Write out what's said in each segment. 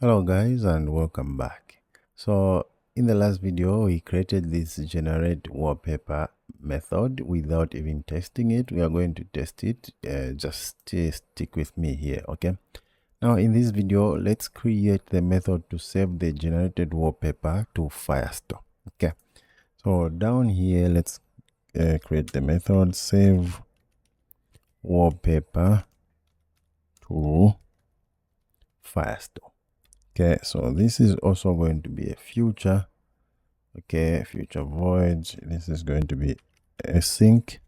Hello guys and welcome back. So in the last video we created this generate wallpaper method without even testing it. We are going to test it. Just stick with me here, okay? Now in this video let's create the method to save the generated wallpaper to Firestore. Okay, so down here let's create the method save wallpaper to Firestore. Okay, so this is also going to be a future. Okay, future void. This is going to be async,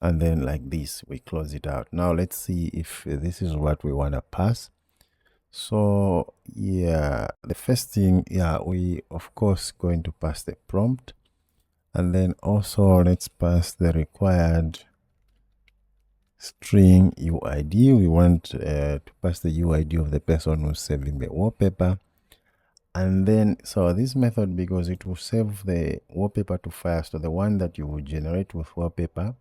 and then like this we close it out. Now let's see if this is what we want to pass. So yeah, the first thing, we of course going to pass the prompt, and then also let's pass the required string UID. We want to pass the UID of the person who's saving the wallpaper. And then, so this method, because it will save the wallpaper to Firestore, the one that you will generate with wallpaper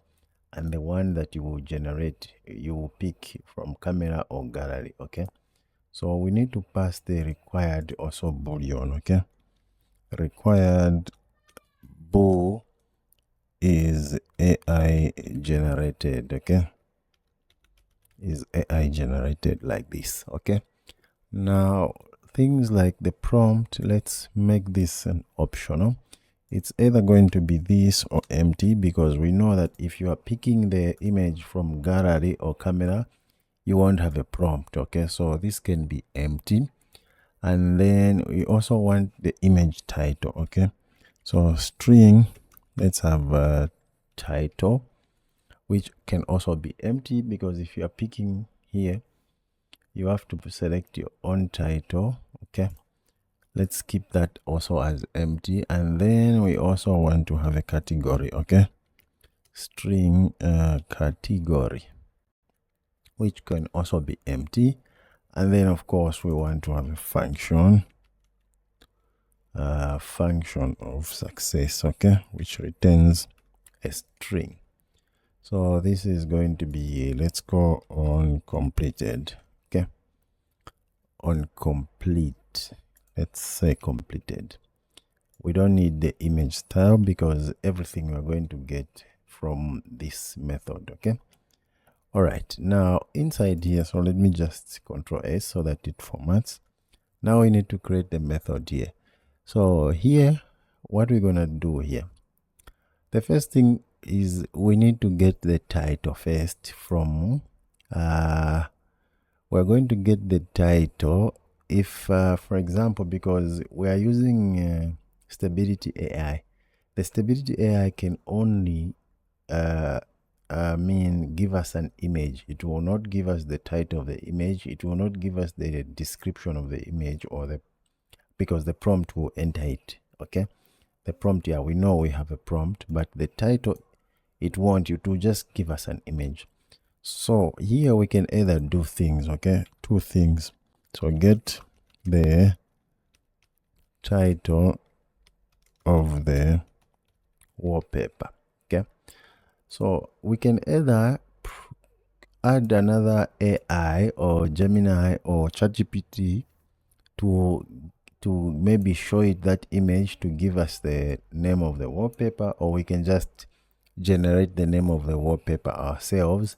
and the one that you will generate, you will pick from camera or gallery, okay? So we need to pass the required also boolean, okay? Required bool is AI generated, okay? Is AI generated like this, okay? Now, things like the prompt, let's make this an optional. It's either going to be this or empty, because we know that if you are picking the image from gallery or camera, you won't have a prompt, okay? So this can be empty. And then we also want the image title, okay? So string, let's have a title, which can also be empty, because if you are picking here, you have to select your own title, okay? Let's keep that also as empty. And then we also want to have a category, okay? String category, which can also be empty. And then of course we want to have a function, function of success, okay, which returns a string. So this is going to be, let's go on completed, okay? On complete, let's say completed. We don't need the image style, because everything we're going to get from this method, okay? All right, now inside here, so let me just Control S so that it formats. Now we need to create the method here. So here, what we're gonna do here, the first thing is we need to get the title first from we're going to get the title if for example, because we are using stability AI, the stability AI can only give us an image. It will not give us the title of the image. It will not give us the description of the image, or the, because the prompt will enter it, okay? The prompt, yeah, we know we have a prompt, but the title, it won't. It will just give us an image. So here we can either do things, okay? Two things. So get the title of the wallpaper, okay? So we can either add another AI or Gemini or ChatGPT to maybe show it that image to give us the name of the wallpaper, or we can just generate the name of the wallpaper ourselves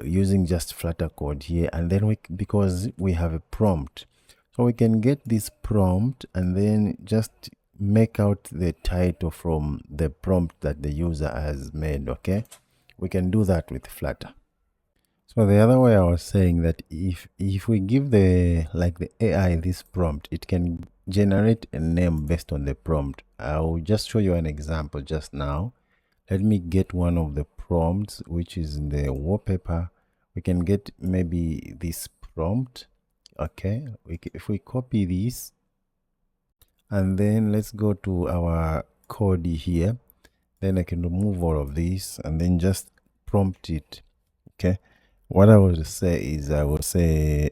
using just Flutter code here. And then because we have a prompt, so we can get this prompt and then just make out the title from the prompt that the user has made, okay? We can do that with Flutter. So the other way I was saying that if we give the AI this prompt, it can generate a name based on the prompt. I'll just show you an example just now. Let me get one of the prompts, which is in the wallpaper. We can get maybe this prompt, okay? If we copy this, and then let's go to our code here, then I can remove all of this and then just prompt it, okay? What I would say is, I would say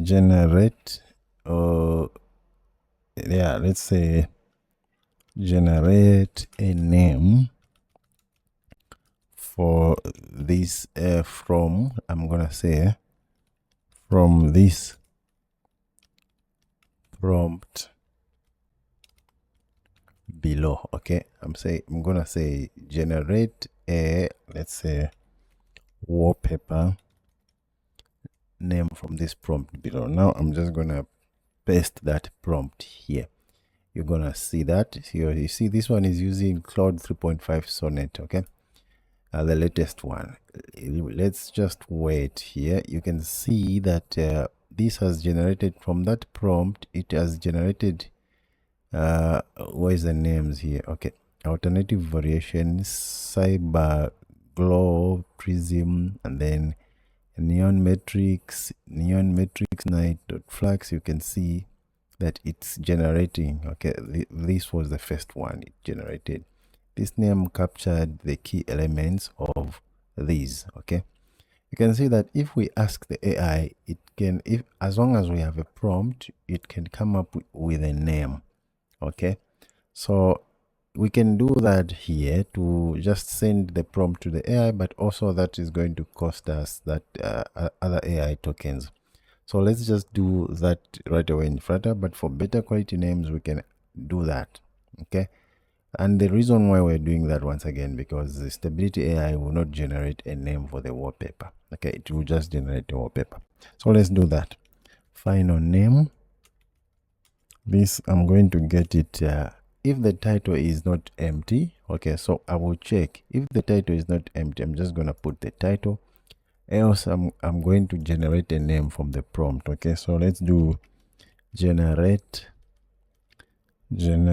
generate, yeah, let's say generate a name for this from, I'm gonna say from this prompt below. Okay, I'm gonna say generate a, let's say, wallpaper name from this prompt below. Now I'm just gonna paste that prompt here. You're gonna see that here. You see this one is using Cloud 3.5 Sonnet. Okay, the latest one. Let's just wait here. You can see that this has generated from that prompt. It has generated where's the names here? Okay, alternative variations, cyber glow, prism, and then neon matrix night dot flux. You can see that it's generating. Okay, this was the first one it generated. This name captured the key elements of these. Okay, you can see that if we ask the AI, it can, if as long as we have a prompt, it can come up with a name. Okay, so we can do that here to just send the prompt to the AI, but also that is going to cost us that other AI tokens. So let's just do that right away in Flutter, but for better quality names, we can do that. Okay, and the reason why we're doing that, once again, because the stability AI will not generate a name for the wallpaper. Okay, it will just generate a wallpaper. So let's do that. Final name. This, I'm going to get it if the title is not empty. Okay, so I will check if the title is not empty. I'm just gonna put the title, else I'm going to generate a name from the prompt. Okay, so let's do generate I'm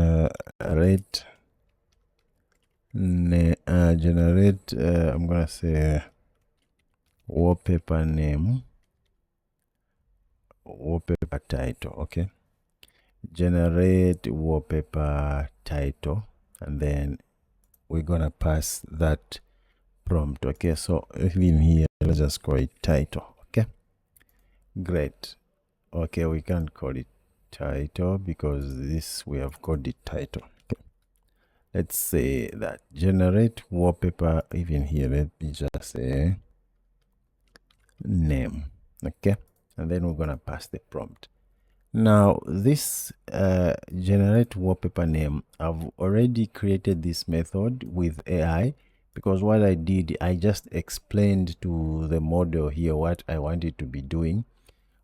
gonna say wallpaper name, wallpaper title. Okay, generate wallpaper title, and then we're gonna pass that prompt. Okay, so even here, let's just call it title. Okay, great. Okay, we can't call it title because this, we have called it title. Okay, let's say that generate wallpaper. Even here, let me just say name. Okay, and then we're gonna pass the prompt. Now this generate wallpaper name, I've already created this method with AI, because what I did, I just explained to the model here what I wanted to be doing.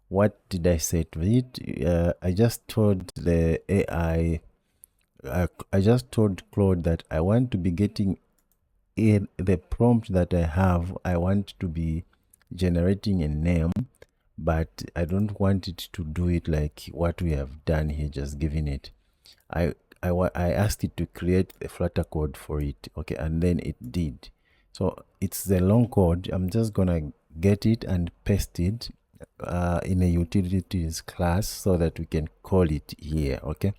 What did I say to it? I just told the AI, I just told Claude that I want to be getting in the prompt that I have. I want to be generating a name, but I don't want it to do it like what we have done here, just giving it. I asked it to create a Flutter code for it. Okay, and then it did. So it's the long code. I'm just gonna get it and paste it in a utilities class so that we can call it here. Okay,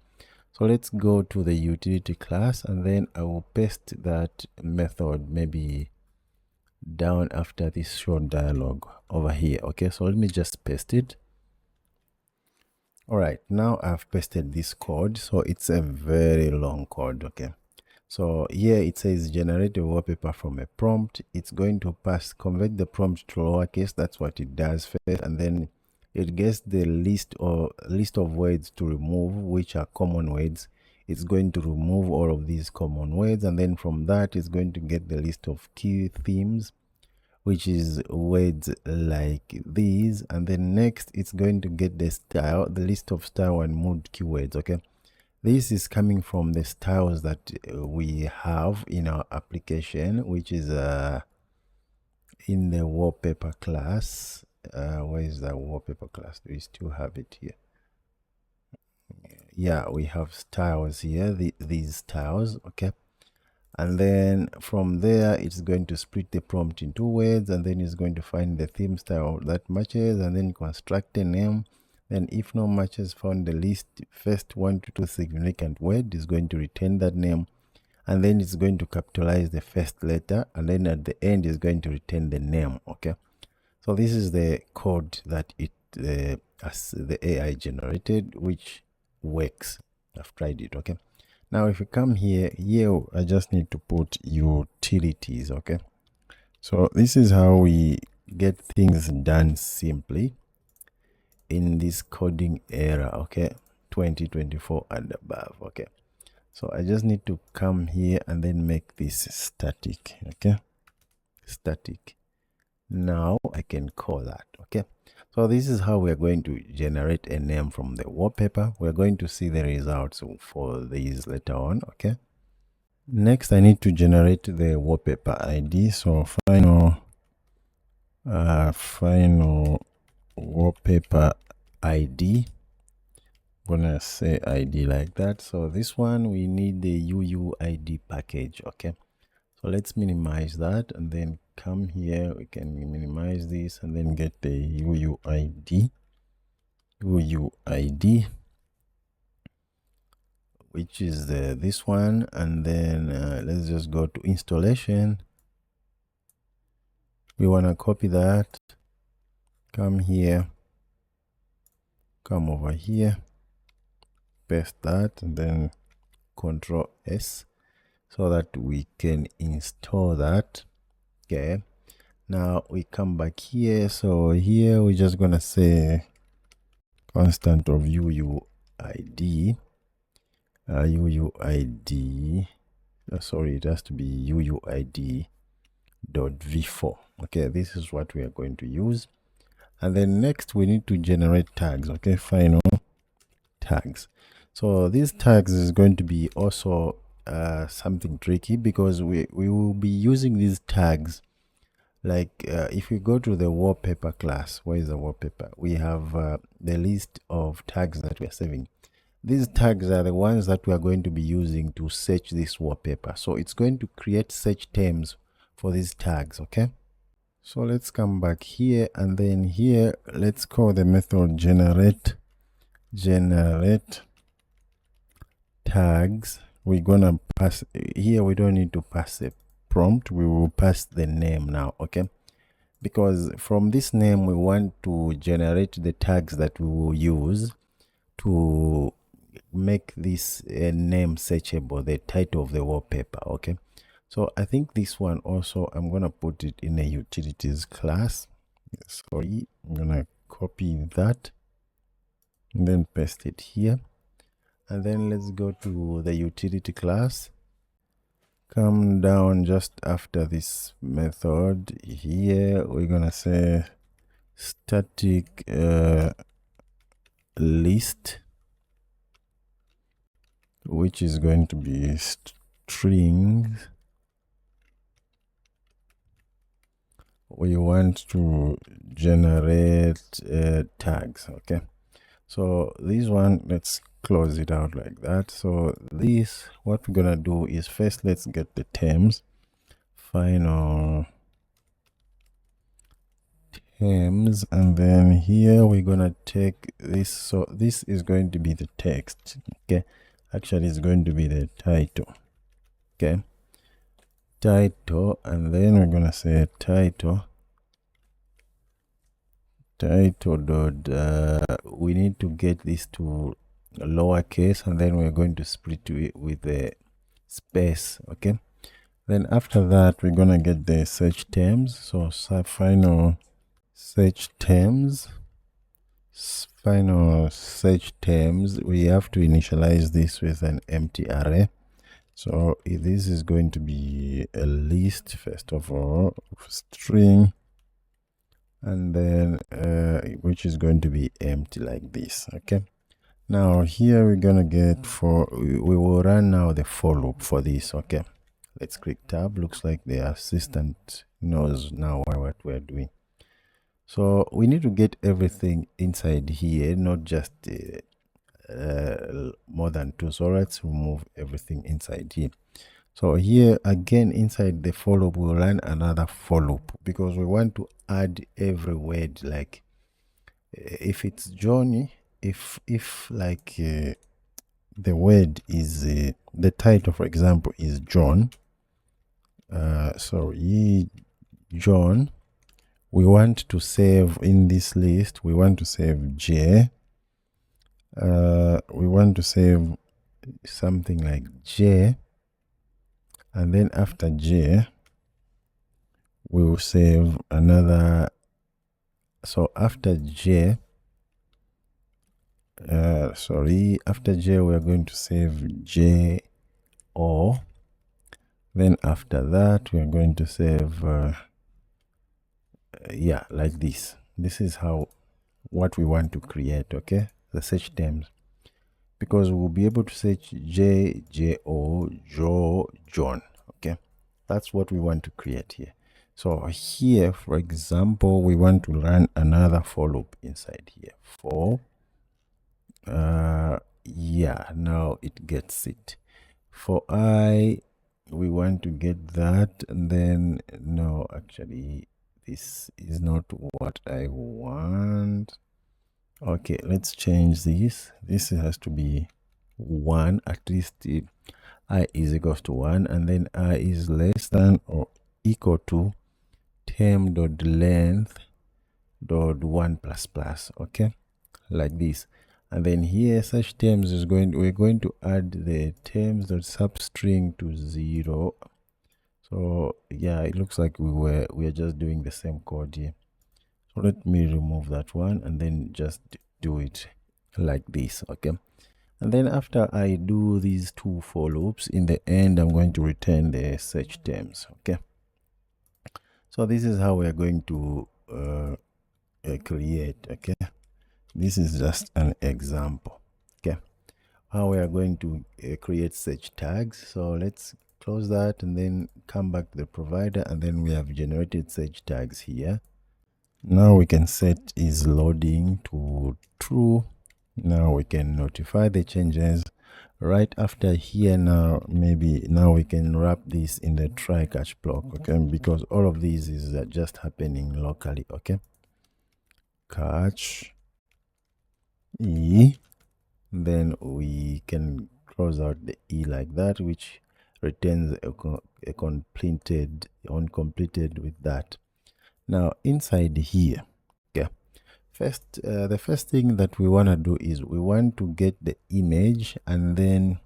so let's go to the utility class, and then I will paste that method maybe down after this short dialogue over here. Okay, so let me just paste it. All right, now I've pasted this code. So it's a very long code. Okay, so here it says generate a wallpaper from a prompt. It's going to convert the prompt to lowercase. That's what it does first, and then it gets the list of words to remove, which are common words. It's going to remove all of these common words, and then from that it's going to get the list of key themes, which is words like these, and then next it's going to get the style, the list of style and mood keywords. Okay, this is coming from the styles that we have in our application, which is in the wallpaper class. Where is the wallpaper class? Do we still have it here? Yeah, we have styles here, these styles. Okay, and then from there it's going to split the prompt in 2 words, and then it's going to find the theme style that matches, and then construct a name. Then if no matches found, the list first 1 to 2 significant word is going to return that name, and then it's going to capitalize the first letter, and then at the end is going to return the name. Okay, so this is the code that as the AI generated, which works. I've tried it. Okay, now if you come here, I just need to put utilities. Okay, so this is how we get things done simply in this coding era. Okay, 2024 and above. Okay, so I just need to come here and then make this static. Okay, static. Now I can call that. Okay, so this is how we're going to generate a name from the wallpaper. We're going to see the results for these later on. Okay, next I need to generate the wallpaper ID. So final wallpaper ID. I'm gonna say ID like that. So this one we need the UUID package. Okay, so let's minimize that and then come here. We can minimize this and then get the UUID, which is this one. And then let's just go to installation. We want to copy that, come here, come over here, paste that, and then Control S so that we can install that. Okay, now we come back here. So here we're just gonna say constant of UUID, sorry, it has to be UUID.v4. Okay, this is what we are going to use. And then next we need to generate tags. Okay, final tags. So these tags is going to be also something tricky, because we will be using these tags like if we go to the wallpaper class. Where is the wallpaper? We have the list of tags that we are saving. These tags are the ones that we are going to be using to search this wallpaper. So it's going to create search terms for these tags. Okay, so let's come back here, and then here let's call the method generate tags. We're gonna pass here, we don't need to pass a prompt, we will pass the name now. Okay, because from this name we want to generate the tags that we will use to make this name searchable, the title of the wallpaper. Okay, so I think this one also I'm gonna put it in a utilities class. Sorry, I'm gonna copy that and then paste it here. And then let's go to the utility class, come down just after this method here. We're gonna say static list, which is going to be strings. We want to generate tags. Okay, so this one, let's close it out like that. So this, what we're gonna do is first let's get the terms, final terms, and then here we're gonna take this. So this is going to be the text. Okay, actually it's going to be the title. Okay, title, and then we're gonna say title dot we need to get this to lowercase, and then we're going to split it with the space. Okay, then after that we're gonna get the search terms. So final search terms, we have to initialize this with an empty array. So this is going to be a list, first of all, string, and then which is going to be empty like this. Okay, now here we're gonna get we will run now the for loop for this. Okay, let's click tab. Looks like the assistant knows now what we're doing. So we need to get everything inside here, not just more than 2. So let's remove everything inside here. So here again, inside the for loop, we'll run another for loop, because we want to add every word. Like if it's Johnny, if like the word is the title, for example, is John, John, we want to save in this list, we want to save J, we want to save something like J, and then after J we will save another. So after J sorry, after J we are going to save J O. Then after that we are going to save yeah, like this. This is how what we want to create, okay, the search terms, because we'll be able to search J, J-O, Joe, John, okay. That's what we want to create here. So here, for example, we want to run another for loop inside here. For yeah, now it gets it. For I, we want to get that, and then no, actually this is not what I want. Okay, let's change this. This has to be 1, at least I is equals to 1, and then I is less than or equal to term.length dot 1 plus plus, okay, like this. And then here such terms is we're going to add the terms dot substring to 0. So yeah, it looks like we are just doing the same code here. So let me remove that one and then just do it like this, okay. And then after I do these 2 for loops, in the end I'm going to return the search terms, okay. So this is how we are going to create, okay. This is just an example, okay, how we are going to create search tags. So let's close that and then come back to the provider, and then we have generated search tags here. Now we can set is loading to true. Now we can notify the changes right after here. Now maybe now we can wrap this in the try catch block, okay, because all of these is just happening locally, okay. Catch E, then we can close out the E like that, which returns a completed uncompleted with that. Now inside here, okay, first the first thing that we want to do is we want to get the image and then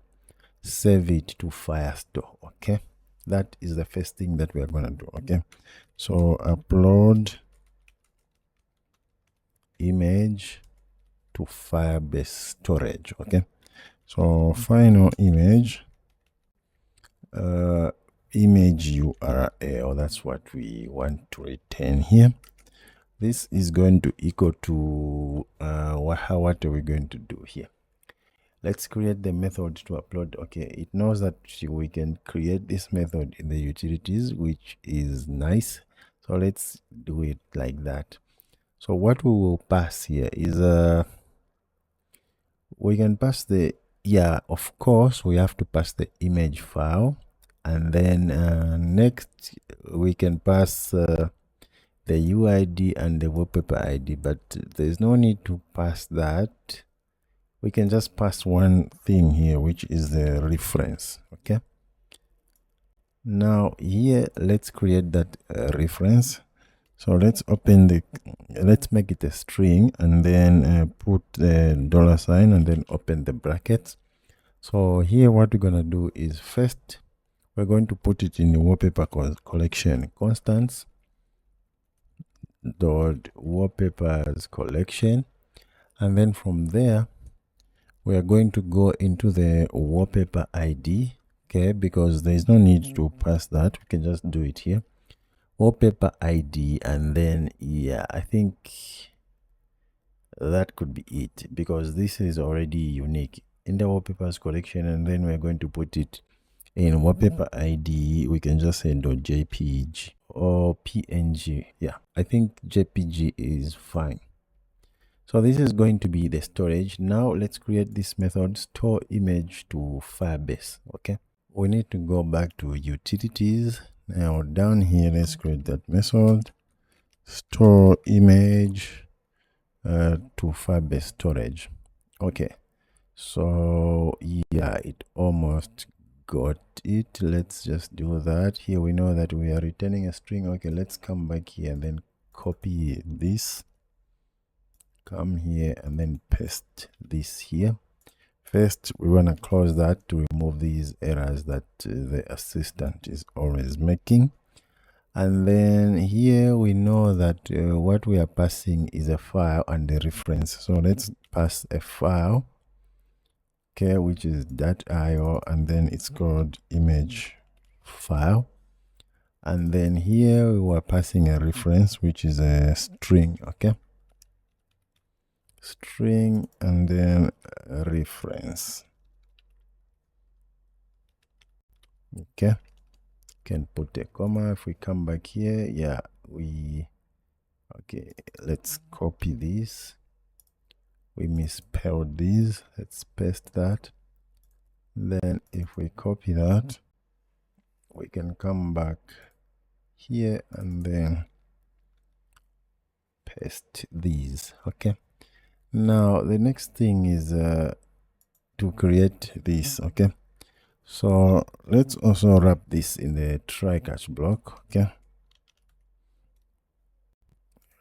save it to Firestore, okay. That is the first thing that we are going to do, okay. So upload image to Firebase storage, okay. So final image image URL, that's what we want to return here. This is going to equal to what are we going to do here? Let's create the method to upload. Okay, it knows that we can create this method in the utilities, which is nice. So let's do it like that. So what we will pass here is we can pass the, yeah, of course we have to pass the image file, and then next we can pass the UID and the wallpaper ID, but there's no need to pass that. We can just pass one thing here, which is the reference, okay. Now here let's create that reference. So let's open the, let's make it a string, and then put the $sign and then open the brackets. So here what we're gonna do is first we're going to put it in the wallpaper collection constants dot wallpapers collection, and then from there we are going to go into the wallpaper ID, okay, because there is no need to pass that. We can just do it here, wallpaper ID, and then yeah, I think that could be it, because this is already unique in the wallpapers collection. And then we're going to put it in wallpaper ID. We can just say .jpg or png. Yeah, I think jpg is fine. So this is going to be the storage. Now let's create this method, store image to Firebase, okay. We need to go back to utilities. Now down here, let's create that method, store image to Firebase storage, okay. So yeah, it almost got it. Let's just do that. Here we know that we are returning a string. Okay, let's come back here and then copy this, come here and then paste this here. First we want to close that to remove these errors that the assistant is always making, And then here we know that what we are passing is a file and a reference. So let's pass a file, okay, which is .io, and then it's called image file. And then here we were passing a reference, which is a string, okay, string, and then a reference, okay. Can put a comma. If we come back here, yeah, okay, let's copy this. We misspelled this. Let's paste that. Then if we copy that, we can come back here and then paste these, okay. Now the next thing is to create this, okay. So let's also wrap this in the try catch block, okay.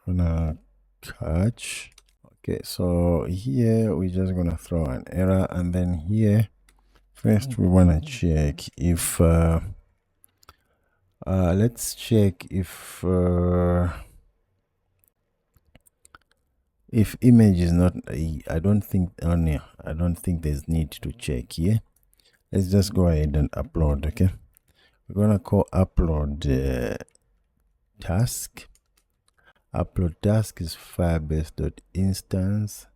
Gonna catch, okay. So here we're just gonna throw an error, and then here first we wanna check if let's check if image is not I don't think there's need to check here. Let's just go ahead and upload, okay. We're gonna call upload task. Upload task is firebase.instance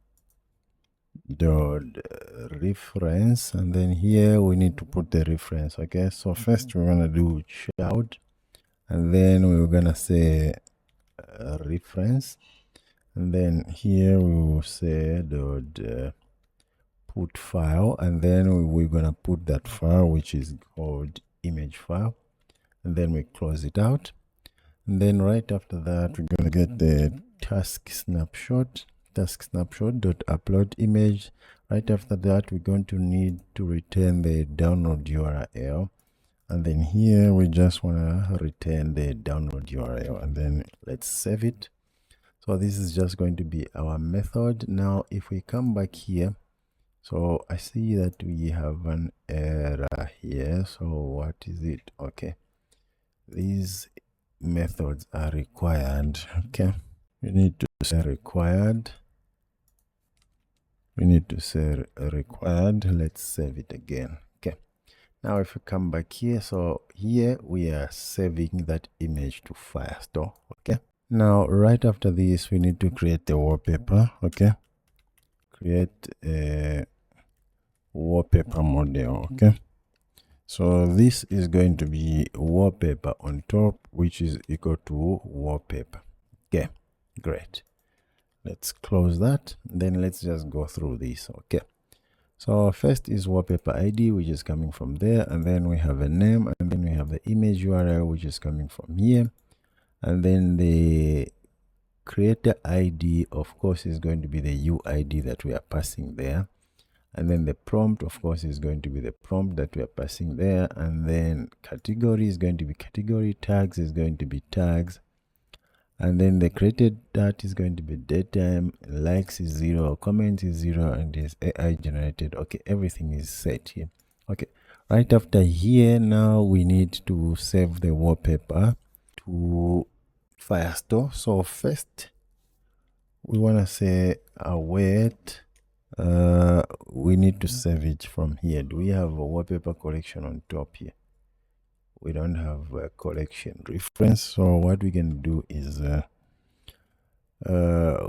reference, and then here we need to put the reference, okay. So first we're gonna do child, and then we're gonna say reference, and then here we will say put file, and then we're gonna put that file, which is called image file, and then we close it out. And then right after that, we're gonna get the task snapshot dot upload image. Right after that, we're going to need to return the download URL, and then here we just want to return the download URL, and then let's save it. So this is just going to be our method. Now if we come back here, so I see that we have an error here. So what is it? Okay, these methods are required, okay. We need to say required. Let's save it again, okay. Now if we come back here, so here we are saving that image to Firestore, okay. Now right after this, we need to create a wallpaper, okay. Create a wallpaper model, okay. So this is going to be wallpaper on top, which is equal to wallpaper, okay. Great. Let's close that. Then let's just go through this, okay. So first is wallpaper ID, which is coming from there, and then we have a name, and then we have the image URL, which is coming from here, and then the creator ID, of course, is going to be the UID that we are passing there, and then the prompt, of course, is going to be the prompt that we are passing there, and then category is going to be category, tags is going to be tags, and then the created that is going to be datetime, likes is 0, comments is 0, and is AI generated. Okay, everything is set here. Okay, right after here, now we need to save the wallpaper to Firestore. So first we want to say await. We need to save it from here. Do we have a wallpaper collection on top here? We don't have a collection reference. So what we can do is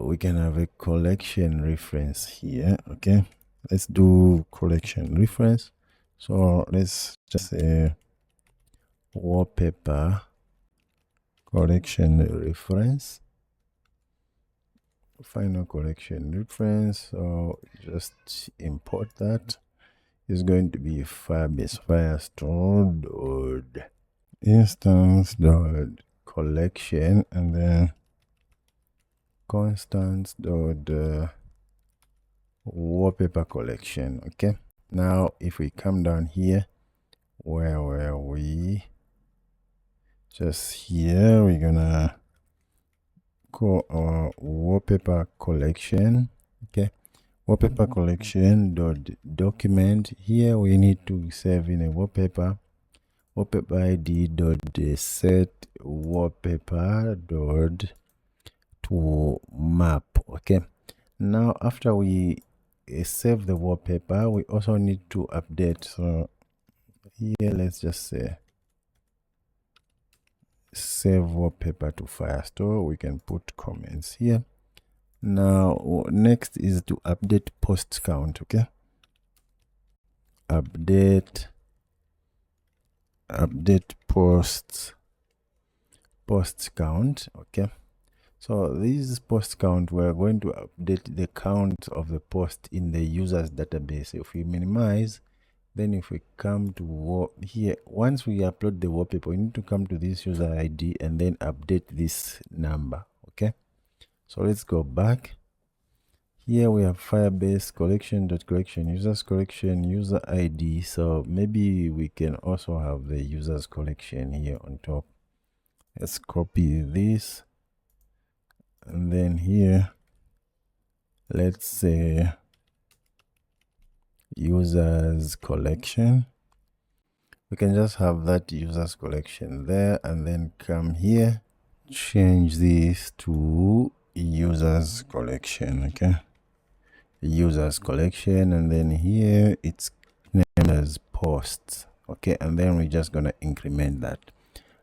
we can have a collection reference here, okay. Let's do collection reference. So let's just say wallpaper collection reference, final collection reference. So just import that. Is going to be Firebase Firestore instance collection, and then constants wallpaper collection, okay. Now if we come down here, where were we? Just here, we're gonna call our wallpaper collection, okay. Wallpaper collection document. Here we need to save in a wallpaper. wallpaper id dot set wallpaper dot to map. Okay, now after we save the wallpaper, we also need to update. So here let's just say save wallpaper to Firestore. We can put comments here. Now next is to update post count. Okay, update post count. Okay, so this post count, we're going to update the count of the post in the users database. If we minimize, then if we come to here, once we upload the wallpaper, we need to come to this user ID and then update this number. Okay, so let's go back. Here we have Firebase collection users collection user ID. So maybe we can also have the users collection here on top. Let's copy this, and then here let's say users collection. We can just have that users collection there, and then come here, change this to users collection. Okay, users collection, and then here it's named as posts. Okay, and then we're just gonna increment that.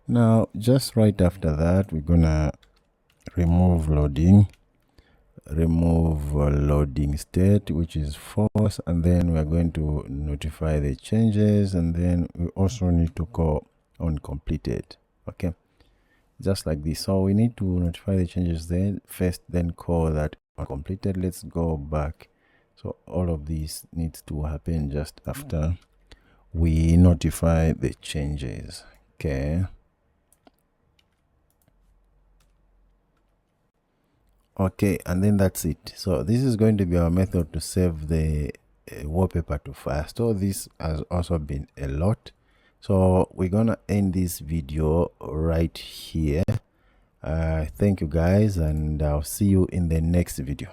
Now just right after that, we're gonna remove loading state, which is false, and then we're going to notify the changes, and then we also need to call on completed. Okay, just like this. So we need to notify the changes then first, then call that on completed. Let's go back. So all of this needs to happen just after we notify the changes. Okay, okay, and then that's it. So this is going to be our method to save the wallpaper to Firestore. This has also been a lot, so we're gonna end this video right here. Thank you guys, and I'll see you in the next video.